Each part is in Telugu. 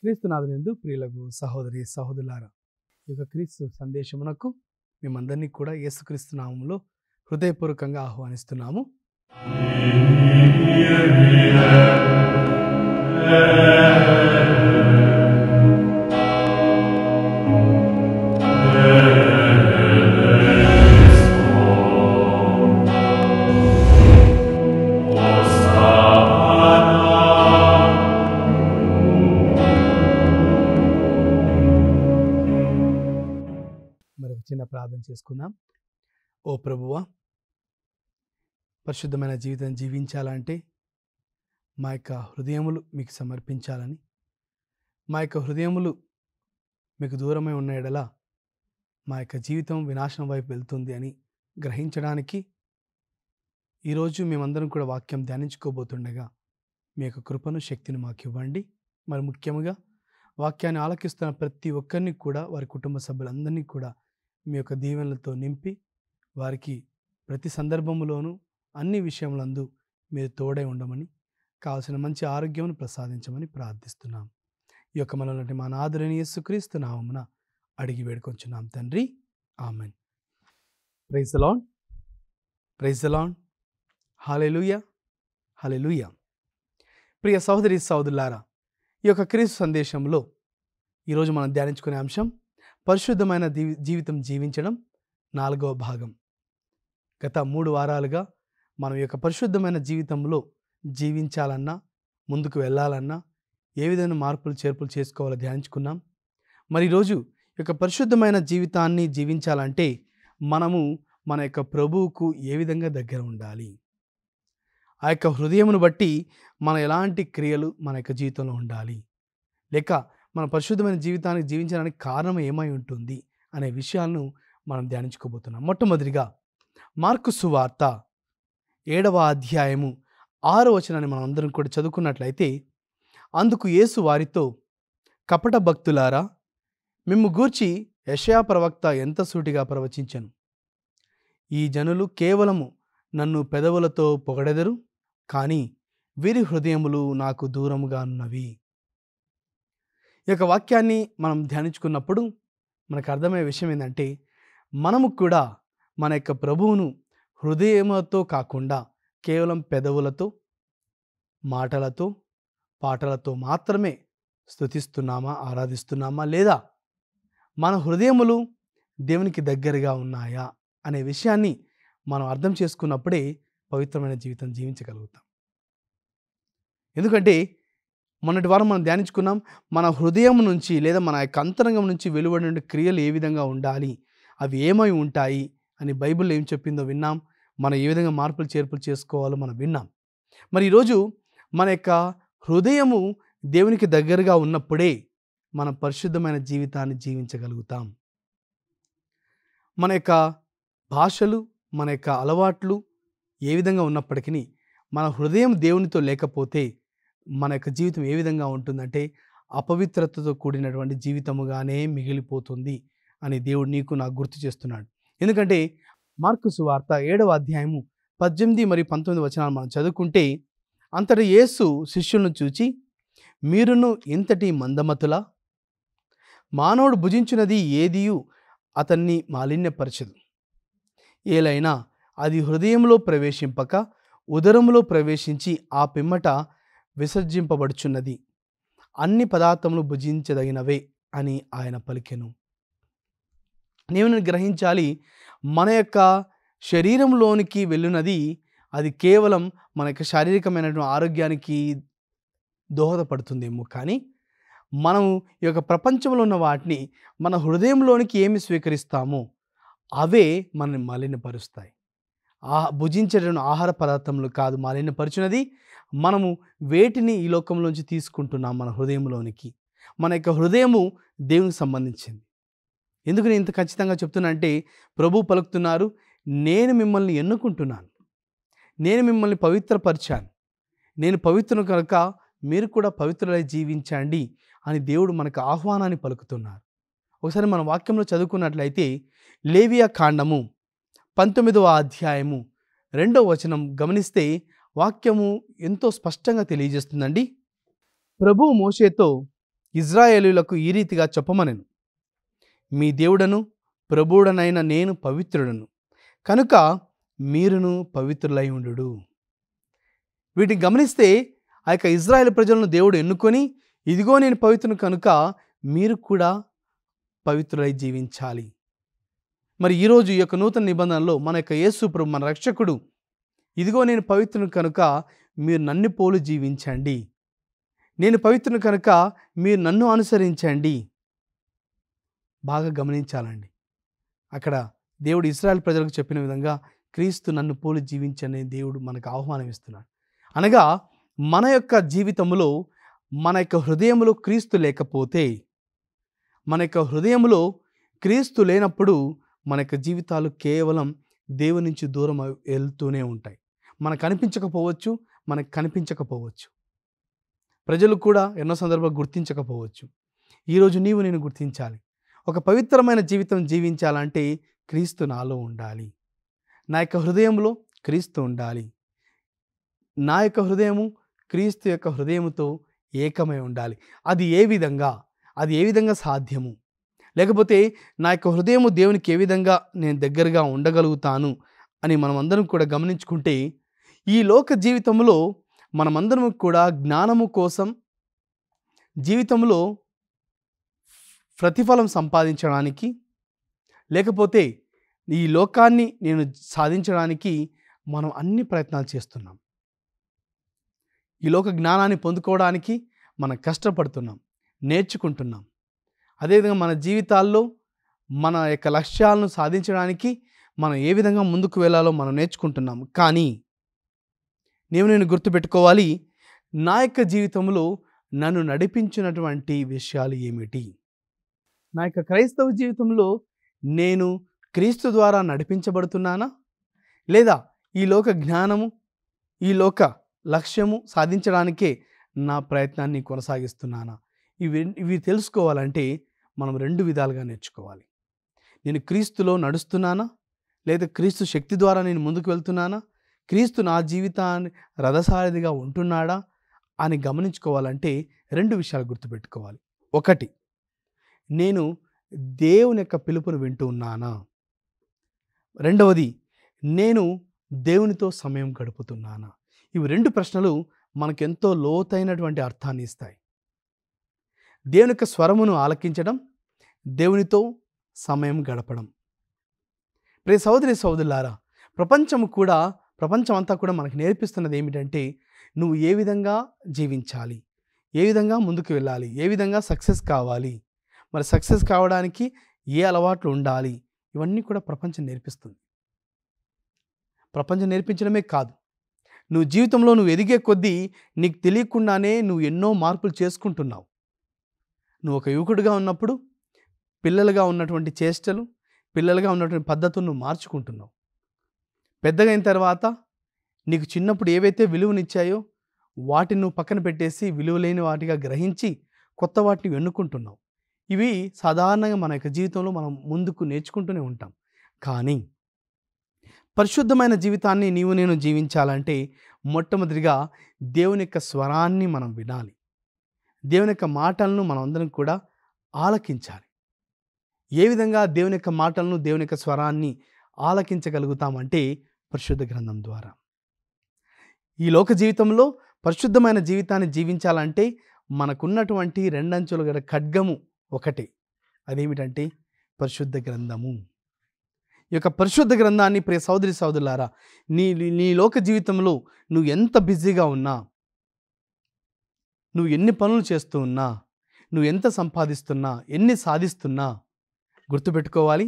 క్రీస్తునాథునందు ప్రియులకు సహోదరి సహోదరులారా, ఈ యొక్క క్రీస్తు సందేశమునకు మేమందరినీ కూడా యేసుక్రీస్తు నామములో హృదయపూర్వకంగా ఆహ్వానిస్తున్నాము. చిన్న ప్రార్థన చేసుకుందాం. ఓ ప్రభువా, పరిశుద్ధమైన జీవితం జీవించాలంటే మా యొక్క హృదయములు మీకు సమర్పించాలని, మా యొక్క హృదయములు మీకు దూరమై ఉన్న ఎడల మా యొక్క జీవితం వినాశనం వైపు వెళ్తుంది అని గ్రహించడానికి ఈరోజు మేమందరం కూడా వాక్యం ధ్యానించుకోబోతుండగా మీ యొక్క కృపను శక్తిని మాకు ఇవ్వండి. మరి ముఖ్యంగా వాక్యాన్ని ఆలకిస్తున్న ప్రతి ఒక్కరిని కూడా, వారి కుటుంబ సభ్యులందరినీ కూడా మీ యొక్క దీవెనలతో నింపి వారికి ప్రతి సందర్భంలోనూ అన్ని విషయములందు మీరు తోడై ఉండమని, కావాల్సిన మంచి ఆరోగ్యమును ప్రసాదించమని ప్రార్థిస్తున్నాం. ఈ యొక్క మనల్ని మా నాథుడైన యేసుక్రీస్తు నామమున అడిగి వేడుకొంచున్నాం తండ్రి, amen. Praise the Lord, praise the Lord, hallelujah, hallelujah. ప్రియ సహోదరి సహోదరులారా, ఈ యొక్క క్రీస్తు సందేశంలో ఈరోజు మనం ధ్యానించుకునే అంశం పరిశుద్ధమైన జీవితం జీవించడం 4వ భాగం. గత 3 వారాలుగా మనం ఈ యొక్క పరిశుద్ధమైన జీవితంలో జీవించాలన్నా, ముందుకు వెళ్ళాలన్నా ఏ విధమైన మార్పులు చేర్పులు చేసుకోవాలో ధ్యానించుకున్నాం. మరి ఈరోజు ఈ యొక్క పరిశుద్ధమైన జీవితాన్ని జీవించాలంటే మనము మన యొక్క ప్రభువుకు ఏ విధంగా దగ్గర ఉండాలి, ఆ యొక్క హృదయమును బట్టి మన ఎలాంటి క్రియలు మన యొక్క జీవితంలో ఉండాలి, లేక మన పరిశుద్ధమైన జీవితాన్ని జీవించడానికి కారణం ఏమై ఉంటుంది అనే విషయాలను మనం ధ్యానించుకోబోతున్నాం. మొట్టమొదటిగా మార్కు సువార్త 7వ అధ్యాయము 6వ వచనాన్ని మనం అందరం కూడా చదువుకున్నట్లయితే, అందుకు యేసు వారితో, కపట భక్తులారా, మిమ్ము గూర్చి యెషయా ప్రవక్త ఎంత సూటిగా ప్రవచించెను. ఈ జనులు కేవలము నన్ను పెదవులతో పొగడెదరు, కానీ వీరి హృదయములు నాకు దూరముగా ఉన్నవి. ఈ యొక్క వాక్యాన్ని మనం ధ్యానించుకున్నప్పుడు మనకు అర్థమయ్యే విషయం ఏంటంటే, మనము కూడా మన యొక్క ప్రభువును హృదయముతో కాకుండా కేవలం పెదవులతో, మాటలతో, పాటలతో మాత్రమే స్తుతిస్తున్నామా, ఆరాధిస్తున్నామా, లేదా మన హృదయములు దేవునికి దగ్గరగా ఉన్నాయా అనే విషయాన్ని మనం అర్థం చేసుకున్నప్పుడే పవిత్రమైన జీవితం జీవించగలుగుతాం. ఎందుకంటే మొన్నటి వారం మనం ధ్యానించుకున్నాం, మన హృదయం నుంచి లేదా మన యొక్క అంతరంగం నుంచి వెలువడిన క్రియలు ఏ విధంగా ఉండాలి, అవి ఏమై ఉంటాయి అని బైబిల్లో ఏం చెప్పిందో విన్నాం. మనం ఏ విధంగా మార్పులు చేర్పులు చేసుకోవాలో మనం విన్నాం. మరి ఈరోజు మన యొక్క హృదయము దేవునికి దగ్గరగా ఉన్నప్పుడే మనం పరిశుద్ధమైన జీవితాన్ని జీవించగలుగుతాం. మన యొక్క భాషలు, మన యొక్క అలవాట్లు ఏ విధంగా ఉన్నప్పటికీ మన హృదయం దేవునితో లేకపోతే మన యొక్క జీవితం ఏ విధంగా ఉంటుందంటే అపవిత్రతతో కూడినటువంటి జీవితముగానే మిగిలిపోతుంది అని దేవుడు నీకు నాకు గుర్తు చేస్తున్నాడు. ఎందుకంటే మార్కు సువార్త 7వ అధ్యాయము 18 మరియు 19 వచనాలు మనం చదువుకుంటే, అంతటా యేసు శిష్యులను చూచి, మీరును ఇంతటి మందమతులా, మానవుడు భుజించినది ఏదియు అతన్ని మాలిన్యపరచదు. ఏలైనా అది హృదయంలో ప్రవేశింపక ఉదరములో ప్రవేశించి ఆ పిమ్మట విసర్జింపబడుచున్నది. అన్ని పదార్థములు భుజించదగినవే అని ఆయన పలికెను. నేను గ్రహించాలి, మన యొక్క శరీరంలోనికి వెళ్ళినది అది కేవలం మన యొక్క శారీరకమైనటువంటి ఆరోగ్యానికి దోహదపడుతుందేమో, కానీ మనము ఈ యొక్క ప్రపంచంలో ఉన్న వాటిని మన హృదయంలోనికి ఏమి స్వీకరిస్తామో అవే మనల్ని మలినపరుస్తాయి. భుజించేటువంటి ఆహార పదార్థములు కాదు మాలిన్యపరుచున్నది, మనము వేటిని ఈ లోకంలోంచి తీసుకుంటున్నాం మన హృదయంలోనికి. మన యొక్క హృదయము దేవునికి సంబంధించింది. ఎందుకు నేను ఇంత ఖచ్చితంగా చెప్తున్నా అంటే, ప్రభు పలుకుతున్నారు, నేను మిమ్మల్ని ఎన్నుకుంటున్నాను, నేను మిమ్మల్ని పవిత్రపరిచాను, నేను పవిత్రుని కనుక మీరు కూడా పవిత్రులై జీవించండి అని దేవుడు మనకు ఆహ్వానాన్ని పలుకుతున్నారు. ఒకసారి మన వాక్యంలో చదువుకున్నట్లయితే లేవియా కాండము 19వ అధ్యాయము 2వ వచనం గమనిస్తే వాక్యము ఎంతో స్పష్టంగా తెలియజేస్తుందండి. ప్రభువు మోషేతో ఇజ్రాయేలీయులకు ఈ రీతిగా చెప్పమనెను, మీ దేవుడను ప్రభువుడనైన నేను పవిత్రుడను కనుక మీరును పవిత్రులై ఉండుడు. వీటిని గమనిస్తే ఆ యొక్క ఇజ్రాయేల్ ప్రజలను దేవుడు ఎన్నుకొని, ఇదిగో నేను పవిత్రుని కనుక మీరు కూడా పవిత్రులై జీవించాలి. మరి ఈరోజు ఈ యొక్క నూతన నిబంధనలో మన యొక్క యేసు ప్రభు మన రక్షకుడు, ఇదిగో నేను పవిత్రుని కనుక మీరు నన్ను పోలు జీవించండి, నేను పవిత్రుని కనుక మీరు నన్ను అనుసరించండి. బాగా గమనించాలండి. అక్కడ దేవుడు ఇశ్రాయేలు ప్రజలకు చెప్పిన విధంగా క్రీస్తు నన్ను పోలి జీవించని దేవుడు మనకు ఆహ్వానం ఇస్తున్నాడు. అనగా మన యొక్క జీవితంలో మన యొక్క హృదయంలో క్రీస్తు లేకపోతే, మన యొక్క హృదయంలో క్రీస్తు లేనప్పుడు మన యొక్క జీవితాలు కేవలం దేవుని నుంచి దూరం వెళ్తూనే ఉంటాయి. మనకు కనిపించకపోవచ్చు, మనకు కనిపించకపోవచ్చు, ప్రజలు కూడా ఎన్నో సందర్భాలు గుర్తించకపోవచ్చు. ఈరోజు నీవు నేను గుర్తించాలి. ఒక పవిత్రమైన జీవితం జీవించాలంటే క్రీస్తు నాలో ఉండాలి, నా యొక్క హృదయంలో క్రీస్తు ఉండాలి, నా యొక్క హృదయము క్రీస్తు యొక్క హృదయముతో ఏకమై ఉండాలి. అది ఏ విధంగా సాధ్యము? లేకపోతే నా యొక్క హృదయము దేవునికి ఏ విధంగా నేను దగ్గరగా ఉండగలుగుతాను అని మనమందరం కూడా గమనించుకుంటే, ఈ లోక జీవితంలో మనమందరం కూడా జ్ఞానము కోసం, జీవితంలో ప్రతిఫలం సంపాదించడానికి, లేకపోతే ఈ లోకాన్ని నేను సాధించడానికి మనం అన్ని ప్రయత్నాలు చేస్తున్నాం. ఈ లోక జ్ఞానాన్ని పొందుకోవడానికి మనం కష్టపడుతున్నాం, నేర్చుకుంటున్నాం. అదేవిధంగా మన జీవితాల్లో మన యొక్క లక్ష్యాలను సాధించడానికి మనం ఏ విధంగా ముందుకు వెళ్ళాలో మనం నేర్చుకుంటున్నాం. కానీ నేను గుర్తుపెట్టుకోవాలి, నా యొక్క జీవితంలో నన్ను నడిపించినటువంటి విషయాలు ఏమిటి? నా యొక్క క్రైస్తవ జీవితంలో నేను క్రీస్తు ద్వారా నడిపించబడుతున్నానా, లేదా ఈ లోక జ్ఞానము, ఈ లోక లక్ష్యము సాధించడానికే నా ప్రయత్నాన్ని కొనసాగిస్తున్నానా? ఇవి తెలుసుకోవాలంటే మనం 2 విధాలుగా నేర్చుకోవాలి. నేను క్రీస్తులో నడుస్తున్నానా, లేదా క్రీస్తు శక్తి ద్వారా నేను ముందుకు వెళ్తున్నానా, క్రీస్తు నా జీవితాన్ని రథసారథిగా ఉంటున్నాడా అని గమనించుకోవాలంటే 2 విషయాలు గుర్తుపెట్టుకోవాలి. 1, నేను దేవుని యొక్క పిలుపును వింటూ ఉన్నానా? 2వది, నేను దేవునితో సమయం గడుపుతున్నానా? ఇవి 2 ప్రశ్నలు మనకెంతో లోతైనటువంటి అర్థాన్ని ఇస్తాయి. దేవుని యొక్క స్వరమును ఆలకించడం, దేవునితో సమయం గడపడం. ప్రియ సహోదరి సహోదరులారా, ప్రపంచమంతా కూడా మనకు నేర్పిస్తున్నది ఏమిటంటే, నువ్వు ఏ విధంగా జీవించాలి, ఏ విధంగా ముందుకు వెళ్ళాలి, ఏ విధంగా సక్సెస్ కావాలి, మరి సక్సెస్ కావడానికి ఏ అలవాట్లు ఉండాలి, ఇవన్నీ కూడా ప్రపంచం నేర్పిస్తుంది. ప్రపంచం నేర్పించడమే కాదు, నువ్వు జీవితంలో నువ్వు ఎదిగే కొద్దీ నీకు తెలియకుండానే నువ్వు ఎన్నో మార్పులు చేసుకుంటున్నావు. నువ్వు ఒక యువకుడిగా ఉన్నప్పుడు పిల్లలుగా ఉన్నటువంటి చేష్టలు, పిల్లలుగా ఉన్నటువంటి పద్ధతులను నువ్వు మార్చుకుంటున్నావు. పెద్దగా అయిన తర్వాత నీకు చిన్నప్పుడు ఏవైతే విలువనిచ్చాయో వాటిని నువ్వు పక్కన పెట్టేసి విలువలేని వాటిగా గ్రహించి కొత్త వాటిని ఎన్నుకుంటున్నావు. ఇవి సాధారణంగా మన యొక్క జీవితంలో మనం ముందుకు నేర్చుకుంటూనే ఉంటాం. కానీ పరిశుద్ధమైన జీవితాన్ని నీవు నేను జీవించాలంటే మొట్టమొదటిగా దేవుని యొక్క స్వరాన్ని మనం వినాలి. దేవుని యొక్క మాటలను మనం అందరం కూడా ఆలకించాలి. ఏ విధంగా దేవుని యొక్క మాటలను, దేవుని యొక్క స్వరాన్ని ఆలకించగలుగుతామంటే పరిశుద్ధ గ్రంథం ద్వారా. ఈ లోక జీవితంలో పరిశుద్ధమైన జీవితాన్ని జీవించాలంటే మనకున్నటువంటి 2 అంచుల గల ఖడ్గము ఒకటే. అదేమిటంటే పరిశుద్ధ గ్రంథము. ఈ యొక్క పరిశుద్ధ గ్రంథాన్ని ప్రియ సహోదరి సహోదరులారా, నీ లోక జీవితంలో నువ్వు ఎంత బిజీగా ఉన్నా, నువ్వు ఎన్ని పనులు చేస్తూ ఉన్నా, నువ్వు ఎంత సంపాదిస్తున్నా, ఎన్ని సాధిస్తున్నా, గుర్తుపెట్టుకోవాలి,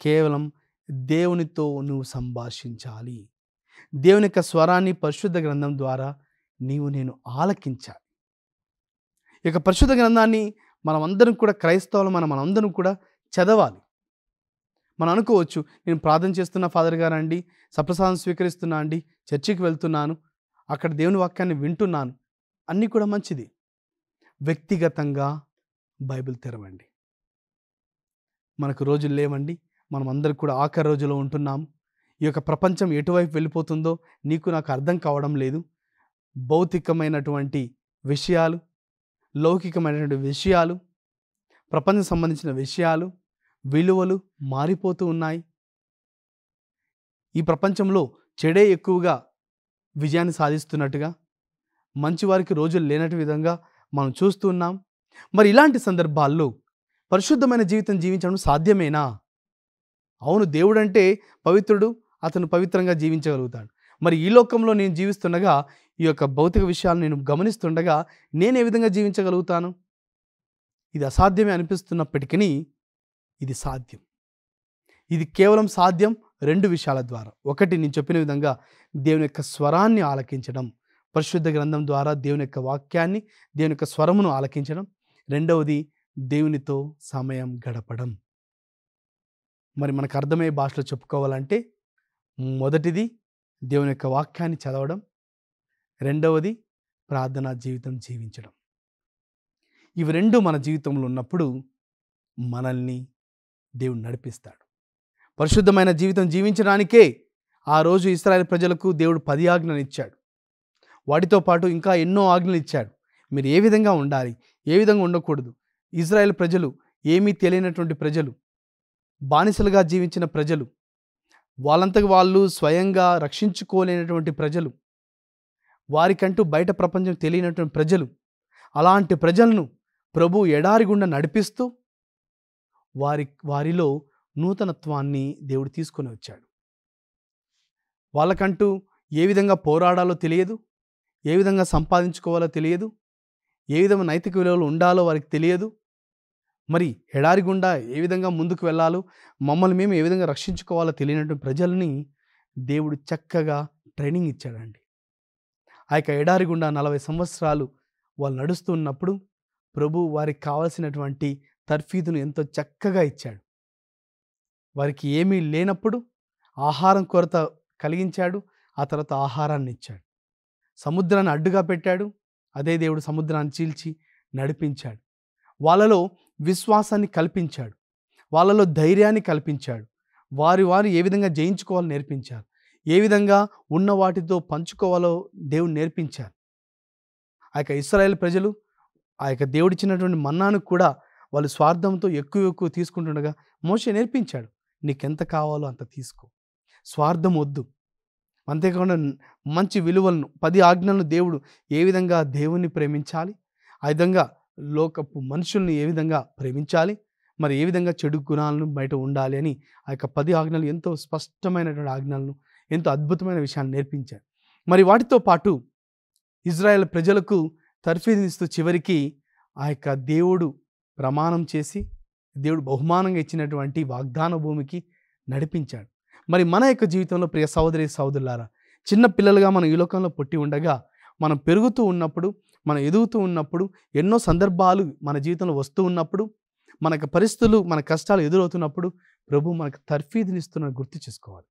కేవలం దేవునితో నువ్వు సంభాషించాలి. దేవుని యొక్క స్వరాన్ని పరిశుద్ధ గ్రంథం ద్వారా నేను ఆలకించాలి. ఈ యొక్క పరిశుద్ధ గ్రంథాన్ని మనమందరం కూడా, క్రైస్తవులు మనందరం కూడా చదవాలి. మనం అనుకోవచ్చు, నేను ప్రార్థన చేస్తున్నా ఫాదర్ గారు అండి, సప్రసాదం స్వీకరిస్తున్నా అండి, చర్చికి వెళ్తున్నాను, అక్కడ దేవుని వాక్యాన్ని వింటున్నాను, అన్నీ కూడా మంచిది. వ్యక్తిగతంగా బైబిల్ తెరవండి. మనకు రోజులు లేవండి, మనం అందరం కూడా ఆఖరి రోజులో ఉంటున్నాము. ఈ యొక్క ప్రపంచం ఎటువైపు వెళ్ళిపోతుందో నీకు నాకు అర్థం కావడం లేదు. భౌతికమైనటువంటి విషయాలు, లౌకికమైనటువంటి విషయాలు, ప్రపంచం సంబంధించిన విషయాలు, విలువలు మారిపోతూ ఉన్నాయి. ఈ ప్రపంచంలో చెడే ఎక్కువగా విజయాన్ని సాధిస్తున్నట్టుగా, మంచివారికి రోజులు లేనట్టు విధంగా మనం చూస్తూ ఉన్నాం. మరి ఇలాంటి సందర్భాల్లో పరిశుద్ధమైన జీవితం జీవించడం సాధ్యమేనా? అవును, దేవుడంటే పవిత్రుడు, అతను పవిత్రంగా జీవించగలుగుతాడు. మరి ఈ లోకంలో నేను జీవిస్తుండగా, ఈ యొక్క భౌతిక విషయాలు నేను గమనిస్తుండగా నేను ఏ విధంగా జీవించగలుగుతాను? ఇది అసాధ్యమే అనిపిస్తున్నప్పటికీ ఇది సాధ్యం. ఇది కేవలం సాధ్యం 2 విషయాల ద్వారా. ఒకటి, నేను చెప్పిన విధంగా దేవుని యొక్క స్వరాన్ని ఆలకించడం, పరిశుద్ధ గ్రంథం ద్వారా దేవుని యొక్క వాక్యాన్ని, దేవుని యొక్క స్వరమును ఆలకించడం. రెండవది, దేవునితో సమయం గడపడం. మరి మనకు అర్థమయ్యే భాషలో చెప్పుకోవాలంటే, మొదటిది దేవుని యొక్క వాక్యాన్ని చదవడం, రెండవది ప్రార్థనా జీవితం జీవించడం. ఇవి 2 మన జీవితంలో ఉన్నప్పుడు మనల్ని దేవుడు నడిపిస్తాడు. పరిశుద్ధమైన జీవితం జీవించడానికే ఆ రోజు ఇశ్రాయేలు ప్రజలకు దేవుడు 10 ఆజ్ఞలు ఇచ్చాడు. వాటితో పాటు ఇంకా ఎన్నో ఆజ్ఞలు ఇచ్చాడు. మీరు ఏ విధంగా ఉండాలి, ఏ విధంగా ఉండకూడదు. ఇశ్రాయేలు ప్రజలు ఏమీ తెలియనటువంటి ప్రజలు, బానిసలుగా జీవించిన ప్రజలు, వాళ్ళంతకు వాళ్ళు స్వయంగా రక్షించుకోలేనటువంటి ప్రజలు, వారికంటూ బయట ప్రపంచం తెలియనటువంటి ప్రజలు. అలాంటి ప్రజలను ప్రభు ఎడారి గుండా నడిపిస్తూ వారిలో నూతనత్వాన్ని దేవుడు తీసుకొని వచ్చాడు. వాళ్ళకంటూ ఏ విధంగా పోరాడాలో తెలియదు, ఏ విధంగా సంపాదించుకోవాలో తెలియదు, ఏ విధమైన నైతిక విలువలు ఉండాలో వారికి తెలియదు. మరి ఎడారి గుండా ఏ విధంగా ముందుకు వెళ్ళాలో, మమ్మల్ని మేము ఏ విధంగా రక్షించుకోవాలో తెలియనటువంటి ప్రజల్ని దేవుడు చక్కగా ట్రైనింగ్ ఇచ్చాడండి. ఆ యొక్క ఎడారి గుండా 40 సంవత్సరాలు వాళ్ళు నడుస్తున్నప్పుడు ప్రభు వారికి కావాల్సినటువంటి తర్ఫీదును ఎంతో చక్కగా ఇచ్చాడు. వారికి ఏమీ లేనప్పుడు ఆహారం కొరత కలిగించాడు, ఆ తర్వాత ఆహారాన్ని ఇచ్చాడు. సముద్రాన్ని అడ్డుగా పెట్టాడు, అదే దేవుడు సముద్రాన్ని చీల్చి నడిపించాడు. వాళ్ళలో విశ్వాసాన్ని కల్పించాడు, వాళ్ళలో ధైర్యాన్ని కల్పించాడు. వారు ఏ విధంగా జయించుకోవాలో నేర్పించారు, ఏ విధంగా ఉన్న వాటితో పంచుకోవాలో దేవుడు నేర్పించారు. ఆ యొక్క ఇశ్రాయేలు ప్రజలు ఆ యొక్క దేవుడిచ్చినటువంటి మన్నాను కూడా వాళ్ళు స్వార్థంతో ఎక్కువ తీసుకుంటుండగా మోషే నేర్పించాడు, నీకెంత కావాలో అంత తీసుకో, స్వార్థం వద్దు. అంతేకాకుండా మంచి విలువలను 10 ఆజ్ఞలను దేవుడు ఏ విధంగా దేవుణ్ణి ప్రేమించాలి, ఆ విధంగా లోకపు మనుషుల్ని ఏ విధంగా ప్రేమించాలి, మరి ఏ విధంగా చెడు గుణాలను బయట ఉండాలి అని ఆ యొక్క 10 ఆజ్ఞలు ఎంతో స్పష్టమైనటువంటి ఆజ్ఞలను, ఎంతో అద్భుతమైన విషయాన్ని నేర్పించారు. మరి వాటితో పాటు ఇజ్రాయెల్ ప్రజలకు తర్ఫీదునిస్తూ చివరికి ఆ యొక్క దేవుడు ప్రమాణం చేసి దేవుడు బహుమానంగా ఇచ్చినటువంటి వాగ్దాన భూమికి నడిపించాడు. మరి మన యొక్క జీవితంలో ప్రియ సహోదరి సహోదరులారా, చిన్న పిల్లలుగా మనం ఈ లోకంలో పుట్టి ఉండగా, మనం పెరుగుతూ ఉన్నప్పుడు, మనం ఎదుగుతూ ఉన్నప్పుడు, ఎన్నో సందర్భాలు మన జీవితంలో వస్తూ ఉన్నప్పుడు, మనకు పరిస్థితులు, మన కష్టాలు ఎదురవుతున్నప్పుడు ప్రభు మనకు తర్ఫీదునిస్తున్న గుర్తు చేసుకోవాలి.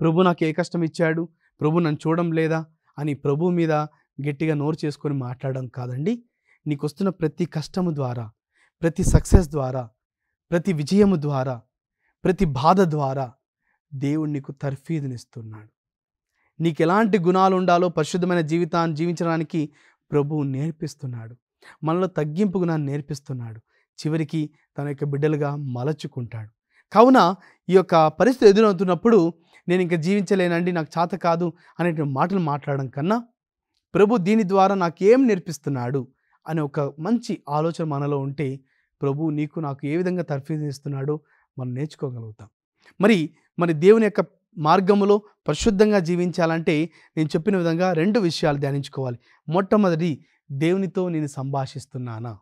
ప్రభు నాకు ఏ కష్టం ఇచ్చాడు, ప్రభు నన్ను చూడడం లేదా అని ప్రభు మీద గట్టిగా నోరు చేసుకొని మాట్లాడడం కాదండి. నీకు వస్తున్న ప్రతి కష్టము ద్వారా, ప్రతి సక్సెస్ ద్వారా, ప్రతి విజయము ద్వారా, ప్రతి బాధ ద్వారా దేవుడు నీకు తర్ఫీదునిస్తున్నాడు. నీకు ఎలాంటి గుణాలు ఉండాలో పరిశుద్ధమైన జీవితాన్ని జీవించడానికి ప్రభువు నేర్పిస్తున్నాడు. మనలో తగ్గింపు గుణాన్ని నేర్పిస్తున్నాడు. చివరికి తన యొక్క బిడ్డలుగా మలచుకుంటాడు. కావున ఈ యొక్క పరిస్థితి ఎదురవుతున్నప్పుడు నేను ఇంక జీవించలేనండి, నాకు చేత కాదు అనేటువంటి మాటలు మాట్లాడడం కన్నా, ప్రభు దీని ద్వారా నాకేం నేర్పిస్తున్నాడు అనే ఒక మంచి ఆలోచన మనలో ఉంటే, ప్రభు నీకు నాకు ఏ విధంగా తర్ఫీదు ఇస్తున్నాడో మనం నేర్చుకోగలుగుతాం. మరి దేవుని యొక్క మార్గములో పరిశుద్ధంగా జీవించాలంటే నేను చెప్పిన విధంగా 2 విషయాలు ధ్యానించుకోవాలి. మొట్టమొదటి, దేవునితో నేను సంభాషిస్తున్నానా?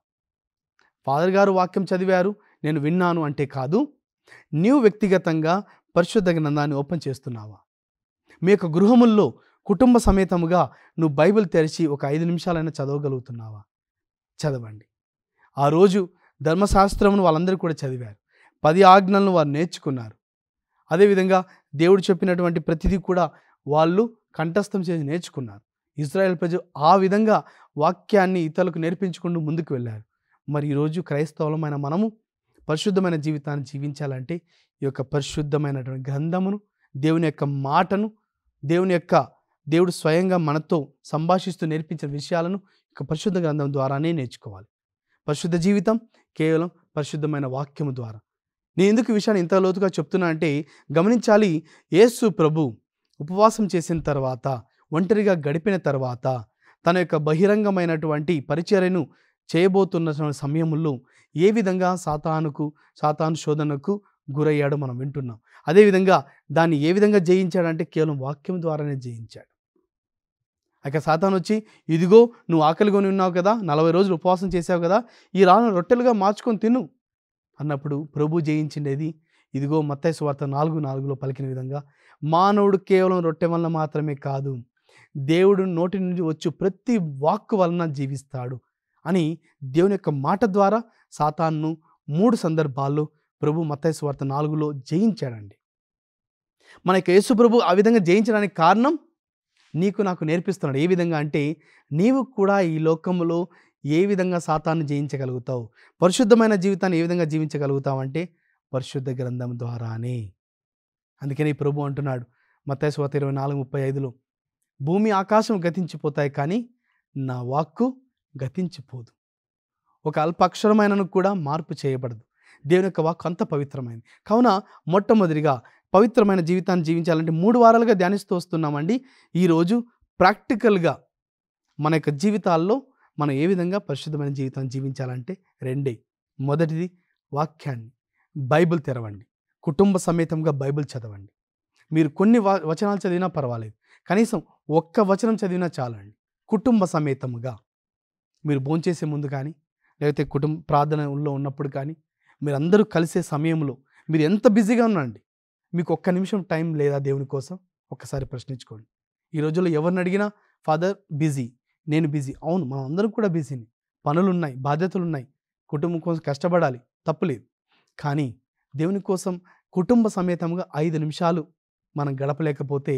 ఫాదర్ గారు వాక్యం చదివారు, నేను విన్నాను అంటే కాదు. నీవు వ్యక్తిగతంగా పరిశుద్ధ గ్రంథాన్ని ఓపెన్ చేస్తున్నావా? మీ యొక్క గృహముల్లో కుటుంబ సమేతముగా నువ్వు బైబిల్ తెరిచి ఒక 5 నిమిషాలైనా చదవగలుగుతున్నావా? చదవండి. ఆ రోజు ధర్మశాస్త్రమును వాళ్ళందరూ కూడా చదివారు. 10 ఆజ్ఞలను వారు నేర్చుకున్నారు. అదేవిధంగా దేవుడు చెప్పినటువంటి ప్రతిదీ కూడా వాళ్ళు కంఠస్థం చేసి నేర్చుకున్నారు. ఇశ్రాయేల్ ప్రజలు ఆ విధంగా వాక్యాన్ని ఇతరులకు నేర్పించుకుంటూ ముందుకు వెళ్ళారు. మరి ఈరోజు క్రైస్తవులమైన మనము పరిశుద్ధమైన జీవితాన్ని జీవించాలంటే ఈ యొక్క పరిశుద్ధమైనటువంటి గ్రంథమును, దేవుని యొక్క మాటను, దేవుడు స్వయంగా మనతో సంభాషిస్తూ నేర్పించిన విషయాలను ఇక పరిశుద్ధ గ్రంథం ద్వారానే నేర్చుకోవాలి. పరిశుద్ధ జీవితం కేవలం పరిశుద్ధమైన వాక్యము ద్వారా. నేను ఎందుకు ఈ విషయాన్ని ఇంత లోతుగా చెప్తున్నా అంటే, గమనించాలి. యేసు ప్రభు ఉపవాసం చేసిన తర్వాత, ఒంటరిగా గడిపిన తర్వాత, తన యొక్క బహిరంగమైనటువంటి పరిచర్యను చేయబోతున్న సమయంలో ఏ విధంగా సాతాను శోధనకు గురయ్యాడో మనం వింటున్నాం. అదేవిధంగా దాన్ని ఏ విధంగా జయించాడంటే కేవలం వాక్యం ద్వారానే జయించాడు. ఇక సాతాను వచ్చి, ఇదిగో నువ్వు ఆకలిగొని ఉన్నావు కదా, 40 రోజులు ఉపవాసం చేసావు కదా, ఈ రాళ్ళను రొట్టెలుగా మార్చుకొని తిను అన్నప్పుడు ప్రభు జయించిండేది. ఇదిగో మత్తయి సువార్త 4:4లో పలికిన విధంగా, మానవుడు కేవలం రొట్టె వలన మాత్రమే కాదు, దేవుడు నోటి నుంచి వచ్చు ప్రతి వాక్కు వలన జీవిస్తాడు అని దేవుని యొక్క మాట ద్వారా సాతాన్ను 3 సందర్భాల్లో ప్రభు మత్తయి సువార్త 4లో జయించాడండి. మన యొక్క యేసు ప్రభు ఆ విధంగా జయించడానికి కారణం నీకు నాకు నేర్పిస్తున్నాడు. ఏ విధంగా అంటే, నీవు కూడా ఈ లోకంలో ఏ విధంగా సాతాన్ని జయించగలుగుతావు, పరిశుద్ధమైన జీవితాన్ని ఏ విధంగా జీవించగలుగుతావు అంటే పరిశుద్ధ గ్రంథం ద్వారానే. అందుకని ప్రభు అంటున్నాడు మత్తయి సువార్త 24:35లో, భూమి ఆకాశం గతించిపోతాయి కానీ నా వాక్కు గతించిపోదు. ఒక అల్ప అక్షరమైనను కూడా మార్పు చేయబడదు. దేవుని యొక్క వాక్కు అంత పవిత్రమైనది. కావున మొట్టమొదటిగా పవిత్రమైన జీవితాన్ని జీవించాలంటే 3 వారాలుగా ధ్యానిస్తూ వస్తున్నామండి. ఈరోజు ప్రాక్టికల్గా మన యొక్క జీవితాల్లో మనం ఏ విధంగా పరిశుద్ధమైన జీవితాన్ని జీవించాలంటే 2. మొదటిది వాక్యాన్ని, బైబిల్ తెరవండి. కుటుంబ సమేతంగా బైబిల్ చదవండి. మీరు కొన్ని వచనాలు చదివినా పర్వాలేదు, కనీసం ఒక్క వచనం చదివినా చాలండి. కుటుంబ సమేతముగా మీరు భోంచేసే ముందు కానీ, లేకపోతే కుటుంబ ప్రార్థనలో ఉన్నప్పుడు కానీ, మీరందరూ కలిసే సమయంలో మీరు ఎంత బిజీగా ఉన్నాండి, మీకు ఒక్క నిమిషం టైం లేదా దేవుని కోసం? ఒక్కసారి ప్రశ్నించుకోండి. ఈ రోజుల్లో ఎవరిని అడిగినా ఫాదర్ బిజీ, నేను బిజీ. అవును, మనం అందరం కూడా బిజీని, పనులున్నాయి, బాధ్యతలున్నాయి, కుటుంబం కోసం కష్టపడాలి, తప్పులేదు. కానీ దేవుని కోసం కుటుంబ సమేతంగా 5 నిమిషాలు మనం గడపలేకపోతే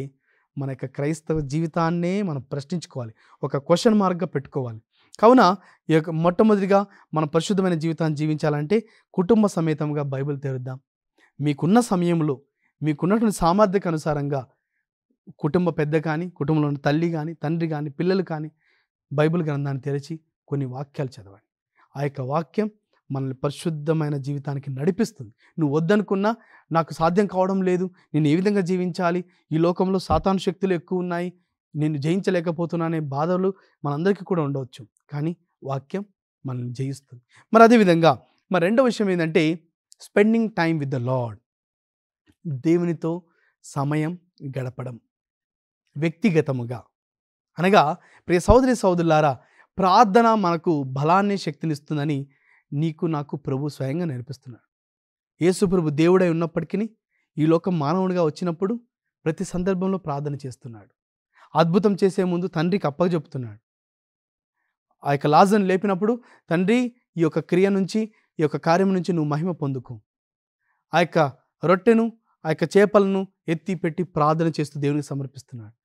మన యొక్క క్రైస్తవ జీవితాన్నే మనం ప్రశ్నించుకోవాలి, ఒక క్వశ్చన్ మార్క్గా పెట్టుకోవాలి. కావున ఈ యొక్క మొట్టమొదటిగా మనం పరిశుద్ధమైన జీవితాన్ని జీవించాలంటే కుటుంబ సమేతంగా బైబిల్ తెరుద్దాం. మీకున్న సమయంలో మీకున్నటువంటి సామర్థ్యకు అనుసారంగా కుటుంబ పెద్ద కానీ, కుటుంబంలోని తల్లి కానీ, తండ్రి కానీ, పిల్లలు కానీ బైబిల్ గ్రంథాన్ని తెరిచి కొన్ని వాక్యాలు చదవండి. ఆ యొక్క వాక్యం మనల్ని పరిశుద్ధమైన జీవితానికి నడిపిస్తుంది. నువ్వు వద్దనుకున్నా, నాకు సాధ్యం కావడం లేదు, నేను ఏ విధంగా జీవించాలి, ఈ లోకంలో సాతాను శక్తులు ఎక్కువ ఉన్నాయి, నేను జయించలేకపోతున్నా అనే బాధలు మనందరికీ కూడా ఉండవచ్చు. కానీ వాక్యం మనల్ని జయిస్తుంది. మరి అదేవిధంగా రెండో విషయం ఏంటంటే spending time with the lord. దేవునితో సమయం గడపడం వ్యక్తిగతముగా. అనగా ప్రియ సహోదరి సహోదరులారా, ప్రార్థన మనకు బలాన్ని, శక్తినిస్తుందని నీకు నాకు ప్రభు స్వయంగా నేర్పిస్తున్నాడు. యేసు ప్రభు దేవుడై ఉన్నప్పటికీ ఈ లోకం మానవుడిగా వచ్చినప్పుడు ప్రతి సందర్భంలో ప్రార్థన చేస్తున్నాడు. అద్భుతం చేసే ముందు తండ్రికి అప్పచెప్తున్నాడు. ఆ యొక్క లాజరును లేపినప్పుడు, తండ్రి ఈ యొక్క క్రియ నుంచి, ఈ యొక్క కార్యం నుంచి నువ్వు మహిమ పొందుకో. ఆ యొక్క రొట్టెను, ఆ యొక్క చేపలను ఎత్తి పెట్టి ప్రార్థన చేస్తూ దేవునికి సమర్పిస్తున్నాడు.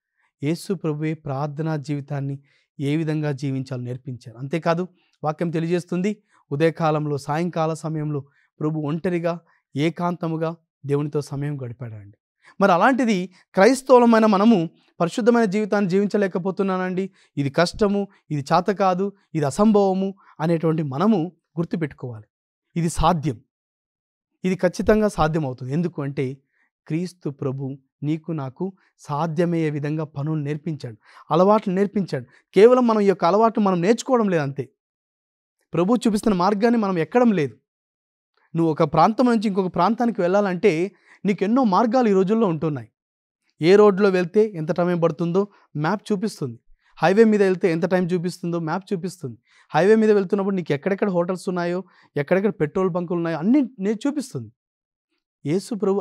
యేసు ప్రభువే ప్రార్థనా జీవితాన్ని ఏ విధంగా జీవించాలో నేర్పించారు. అంతేకాదు వాక్యం తెలియజేస్తుంది, ఉదయకాలంలో, సాయంకాల సమయంలో ప్రభు ఒంటరిగా ఏకాంతముగా దేవునితో సమయం గడిపాడండి. మరి అలాంటిది క్రైస్తవులమైన మనము పరిశుద్ధమైన జీవితాన్ని జీవించలేకపోతున్నానండి, ఇది కష్టము, ఇది చేత కాదు, ఇది అసంభవము అనేటువంటి మనము గుర్తుపెట్టుకోవాలి. ఇది సాధ్యం, ఇది ఖచ్చితంగా సాధ్యమవుతుంది. ఎందుకు అంటే క్రీస్తు ప్రభు నీకు నాకు సాధ్యమయ్యే విధంగా పనులు నేర్పించాడు, అలవాట్లు నేర్పించాడు. కేవలం మనం ఈ యొక్క అలవాట్లు మనం నేర్చుకోవడం లేదు అంతే. ప్రభు చూపిస్తున్న మార్గాన్ని మనం ఎక్కడం లేదు. నువ్వు ఒక ప్రాంతం నుంచి ఇంకొక ప్రాంతానికి వెళ్ళాలంటే నీకు ఎన్నో మార్గాలు ఈ రోజుల్లో ఉంటున్నాయి. ఏ రోడ్లో వెళ్తే ఎంత టైం పడుతుందో మ్యాప్ చూపిస్తుంది. హైవే మీద వెళ్తే ఎంత టైం చూపిస్తుందో మ్యాప్ చూపిస్తుంది. హైవే మీద వెళ్తున్నప్పుడు నీకు ఎక్కడెక్కడ హోటల్స్ ఉన్నాయో, ఎక్కడెక్కడ పెట్రోల్ బంకులు ఉన్నాయో అన్నీ నేను చూపిస్తుంది. యేసు ప్రభు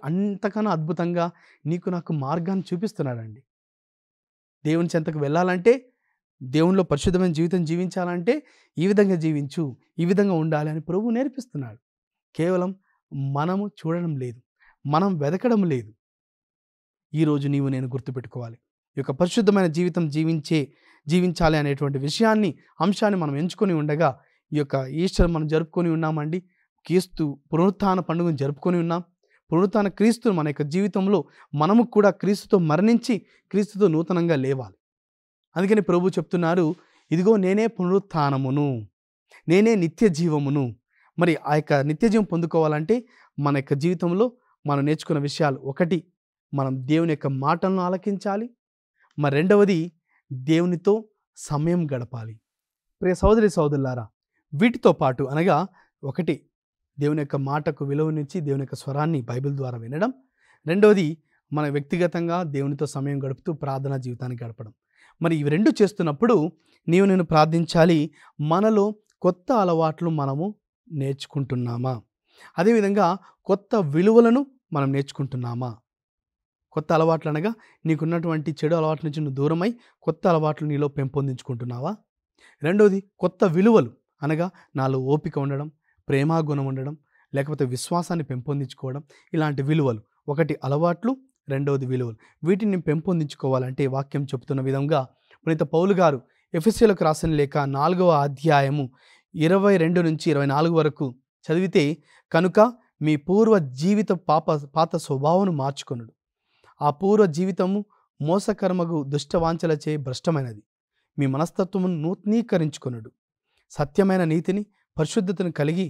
అంతకన్నా అద్భుతంగా నీకు నాకు మార్గాన్ని చూపిస్తున్నాడండి. దేవుని చెంతకు వెళ్ళాలంటే, దేవునిలో పరిశుద్ధమైన జీవితం జీవించాలంటే ఈ విధంగా జీవించు, ఈ విధంగా ఉండాలి అని ప్రభువు నేర్పిస్తున్నాడు. కేవలం మనము చూడడం లేదు, మనం వెతకడం లేదు. ఈరోజు నీవు నేను గుర్తుపెట్టుకోవాలి. ఈ యొక్క పరిశుద్ధమైన జీవితం జీవించాలి అనేటువంటి అంశాన్ని మనం ఎంచుకొని ఉండగా ఈ యొక్క ఈస్టర్ మనం జరుపుకొని ఉన్నామండి. క్రీస్తు పునరుత్థాన పండుగను జరుపుకొని ఉన్నాం. పునరుత్థాన క్రీస్తును మన యొక్క జీవితంలో మనము కూడా క్రీస్తుతో మరణించి క్రీస్తుతో నూతనంగా లేవాలి. అందుకని ప్రభు చెప్తున్నారు, ఇదిగో నేనే పునరుత్థానమును, నేనే నిత్య జీవమును. మరి ఆ యొక్క నిత్య జీవం పొందుకోవాలంటే మన యొక్క జీవితంలో మనం నేర్చుకున్న విషయాలు, ఒకటి మనం దేవుని యొక్క మాటలను ఆలకించాలి. మరి రెండవది దేవునితో సమయం గడపాలి. ప్రియ సహోదరి సహోదరులారా, వీటితో పాటు అనగా ఒకటి దేవుని యొక్క మాటకు విలువనిచ్చి దేవుని యొక్క స్వరాన్ని బైబిల్ ద్వారా వినడం, రెండవది మన వ్యక్తిగతంగా దేవునితో సమయం గడుపుతూ ప్రార్థనా జీవితాన్ని గడపడం. మరి ఇవి రెండు చేస్తున్నప్పుడు నీవు నేను ప్రార్థించాలి, మనలో కొత్త అలవాట్లు మనము నేర్చుకుంటున్నామా, అదేవిధంగా కొత్త విలువలను మనం నేర్చుకుంటున్నామా. కొత్త అలవాట్లు అనగా నీకున్నటువంటి చెడు అలవాట్ల నుంచి నువ్వు దూరమై కొత్త అలవాట్లు నీలో పెంపొందించుకుంటున్నావా. రెండవది కొత్త విలువలు అనగా నాలో ఓపిక ఉండడం, ప్రేమ గుణం ఉండడం, లేకపోతే విశ్వాసాన్ని పెంపొందించుకోవడం. ఇలాంటి విలువలు, ఒకటి అలవాట్లు, రెండవది విలువలు. వీటిని పెంపొందించుకోవాలంటే వాక్యం చెబుతున్న విధంగా పునీత పౌలు గారు ఎఫెసీయులకు రాసిన లేఖ 4వ అధ్యాయము 22 నుంచి 24 వరకు చదివితే, కనుక మీ పూర్వ జీవిత పాత స్వభావం మార్చుకొనుడు, ఆ పూర్వ జీవితము మోసకర్మగు దుష్టవాంఛలచే భ్రష్టమైనది, మీ మనస్తత్వమును నూతనీకరించుకొనుడు, సత్యమైన నీతిని పరిశుద్ధతను కలిగి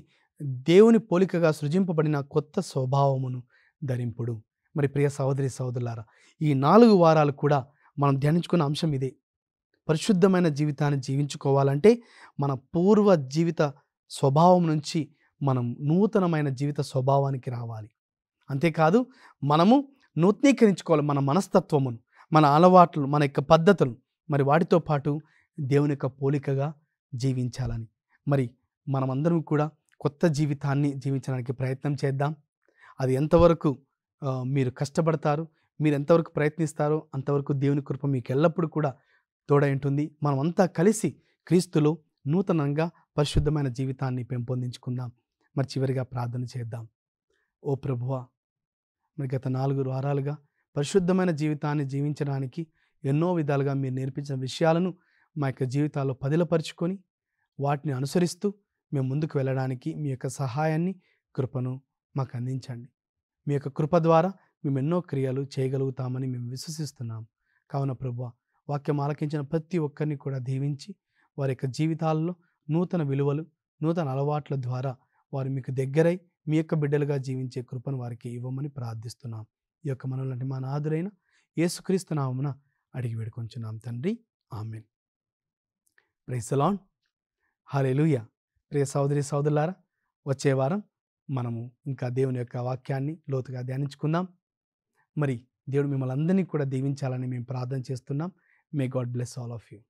దేవుని పోలికగా సృజింపబడిన కొత్త స్వభావమును ధరింపుడు. మరి ప్రియ సహోదరి సహోదరులారా, ఈ 4 వారాలు కూడా మనం ధ్యానించుకున్న అంశం ఇదే. పరిశుద్ధమైన జీవితాన్ని జీవించుకోవాలంటే మన పూర్వ జీవిత స్వభావం నుంచి మనం నూతనమైన జీవిత స్వభావానికి రావాలి. అంతేకాదు మనము నూతనీకరించుకోవాలి మన మనస్తత్వమును, మన అలవాట్లు, మన యొక్క పద్ధతులు, మరి వాటితో పాటు దేవుని యొక్క పోలికగా జీవించాలని. మరి మనమందరం కూడా కొత్త జీవితాన్ని జీవించడానికి ప్రయత్నం చేద్దాం. అది ఎంతవరకు మీరు కష్టపడతారు, మీరు ఎంతవరకు ప్రయత్నిస్తారో అంతవరకు దేవుని కృప మీకు ఎల్లప్పుడూ కూడా తోడై ఉంటుంది. మనమంతా కలిసి క్రీస్తులో నూతనంగా పరిశుద్ధమైన జీవితాన్ని పెంపొందించుకుందాం. మరి చివరిగా ప్రార్థన చేద్దాం. ఓ ప్రభువా, మరి గత 4 వారాలుగా పరిశుద్ధమైన జీవితాన్ని జీవించడానికి ఎన్నో విధాలుగా మీరు నేర్పించిన విషయాలను మా యొక్క జీవితాల్లో పదిలపరుచుకొని వాటిని అనుసరిస్తూ మేము ముందుకు వెళ్ళడానికి మీ యొక్క సహాయాన్ని, కృపను మాకు అందించండి. మీ యొక్క కృప ద్వారా మేము ఎన్నో క్రియలు చేయగలుగుతామని మేము విశ్వసిస్తున్నాం. కావున ప్రభువా, వాక్యం ఆలకించిన ప్రతి ఒక్కరిని కూడా దీవించి వారి యొక్క జీవితాల్లో నూతన విలువలు, నూతన అలవాట్ల ద్వారా వారు మీకు దగ్గరై మీ యొక్క బిడ్డలుగా జీవించే కృపను వారికి ఇవ్వమని ప్రార్థిస్తున్నాం. ఈ యొక్క మనలాంటి మా నాథుడైన యేసుక్రీస్తు నామమున అడిగి వేడుకొంచున్నాం తండ్రి, ఆమేన్. ప్రైజ్ ది లార్డ్, హల్లెలూయా. ప్రియ సహోదరి సహోదరులారా, వచ్చే వారం మనము ఇంకా దేవుని యొక్క వాక్యాన్ని లోతుగా ధ్యానించుకుందాం. మరి దేవుడు మిమ్మల్ని అందరినీ కూడా దీవించాలని మేము ప్రార్థన చేస్తున్నాం. May God bless all of you.